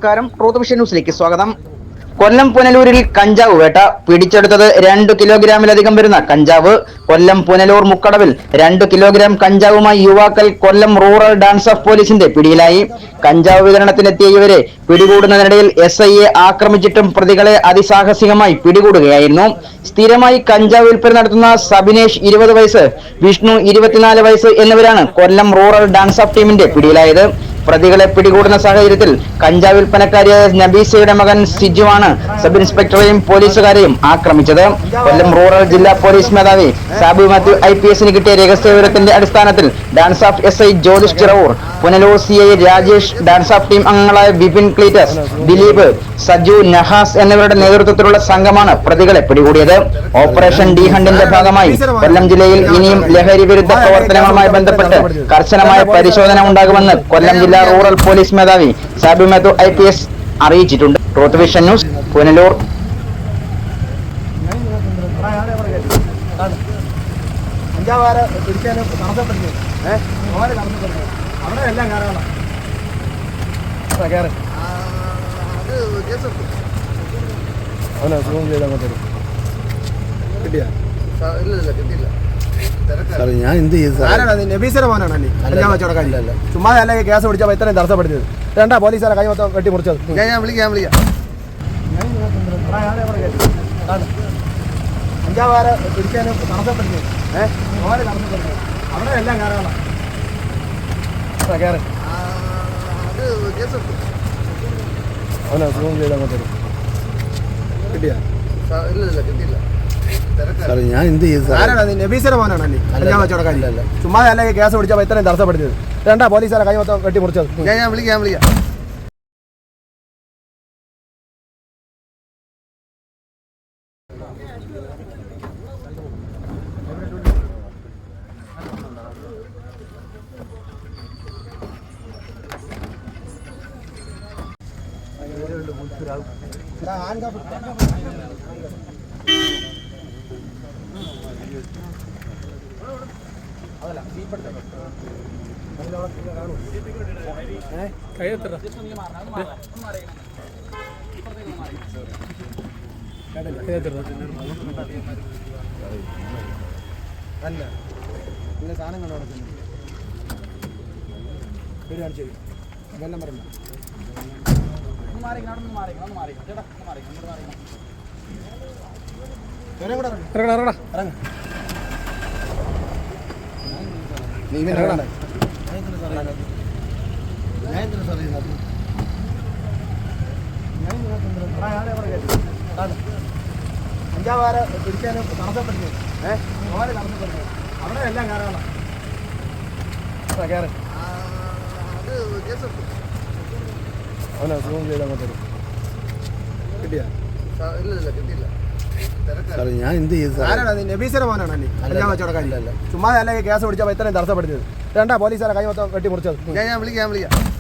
നമസ്കാരം. Truth vision ന്യൂസിലേക്ക് സ്വാഗതം. കൊല്ലം പുനലൂരിൽ കഞ്ചാവ് വേട്ട. പിടിച്ചെടുത്തത് 2 കിലോഗ്രാമിലധികം വരുന്ന കഞ്ചാവ്. കൊല്ലം പുനലൂർ മുക്കടവിൽ 2 കിലോഗ്രാം കഞ്ചാവുമായി യുവാക്കൾ കൊല്ലം റൂറൽ ഡാൻസ് ഓഫ് പോലീസിന്റെ പിടിയിലായി. കഞ്ചാവ് വിതരണത്തിനെത്തിയ ഇവരെ പിടികൂടുന്നതിനിടയിൽ SIയെ ആക്രമിച്ചിട്ടും പ്രതികളെ അതിസാഹസികമായി പിടികൂടുകയായിരുന്നു. സ്ഥിരമായി കഞ്ചാവ് വിൽപ്പന നടത്തുന്ന സബിനേഷ് 20 വയസ്സ്, വിഷ്ണു 24 വയസ്സ് എന്നിവരാണ് കൊല്ലം റൂറൽ ഡാൻസ് ഓഫ് ടീമിന്റെ പിടിയിലായത്. പ്രതികളെ പിടികൂടുന്ന സാഹചര്യത്തിൽ കഞ്ചാവ് വിൽപ്പനക്കാരിയായ നബീസയുടെ മകൻ സിജുവാണ് സബ് ഇൻസ്പെക്ടറെയും പോലീസുകാരെയും ആക്രമിച്ചത്. കൊല്ലം റൂറൽ ജില്ലാ പോലീസ് മേധാവി സാബു മാത്യു IPSന് കിട്ടിയ രഹസ്യ വിവരത്തിന്റെ അടിസ്ഥാനത്തിൽ dance of SI Jyothish Chiravoor, Punalur CI Rajesh, dance of team അംഗങ്ങളായ ബിപിൻ ക്ലീറ്റസ്, ദിലീപ്, സജു, നഹാസ് എന്നിവരുടെ നേതൃത്വത്തിലുള്ള സംഘമാണ് പ്രതികളെ പിടികൂടിയത്. ഓപ്പറേഷൻ ഡി ഹണ്ടിന്റെ ഭാഗമായി കൊല്ലം ജില്ലയിൽ ഇനിയും ലഹരി വിരുദ്ധ പ്രവർത്തനങ്ങളുമായി ബന്ധപ്പെട്ട് കർശനമായ പരിശോധന ഉണ്ടാകുമെന്ന് കൊല്ലം ജില്ലാ റൂറൽ പോലീസ് മേധാവി സാബു മാത്യു IPS അറിയിച്ചിട്ടുണ്ട്. Truth vision news, Punalur. ഞാൻ എന്ത് ചെയ്തു? നബീസിന്റെ മോനാണ് ചുമ്മാ അല്ലെങ്കിൽ കേസ് പിടിച്ചപ്പോൾ ഇത്രയും തടസ്സപ്പെടുത്തിയത്. രണ്ടാ പോലീസുകാരെ കൈ മൊത്തം വെട്ടി മുറിച്ചത്. ഞാൻ വിളിക്കാം അഞ്ചാവാരെ പിടിക്കാനും തടസ്സപ്പെടുത്തിയത്. അവിടെ എല്ലാം കയറാണ്. അവനാ സുഖം ചെയ്ത് അങ്ങോട്ട് കിട്ടിയ കിട്ടിയില്ല. ഞാൻ എന്ത് ചെയ്തു? നബീസിന്റെ മോനാണ് ചുമ്മാ അല്ലെങ്കിൽ കേസ് പിടിച്ചപ്പോൾ ഇത്രയും തടസ്സപ്പെടുത്തിയത്. രണ്ടാ പോലീസുകാരെ കൈ മൊത്തം വെട്ടി മുറിച്ചത്. ഞാൻ വിളിക്കാം അല്ല പിന്നെ സാധനം കണ്ടു നടക്കുന്നു. വീട് കാണിച്ചു വെള്ളം പറഞ്ഞ അഞ്ചാവാരെ പിടിക്കാനും തടസ്സപ്പെടുത്തിയത്. അവിടെ എല്ലാം കയറാണ്. അവനാ സുഖം ചെയ്ത് അങ്ങോട്ട് കിട്ടിയ കിട്ടിയില്ല. ഞാൻ എന്ത് ചെയ്തു? നബീസിന്റെ മോനാണ് ചുമ്മാ അല്ലെങ്കിൽ കേസ് പിടിച്ചപ്പോൾ ഇത്രയും തടസ്സപ്പെടുത്തിയത്. രണ്ടാ പോലീസുകാരെ കൈ മൊത്തം വെട്ടി മുറിച്ചത്. ഞാൻ വിളിക്കാം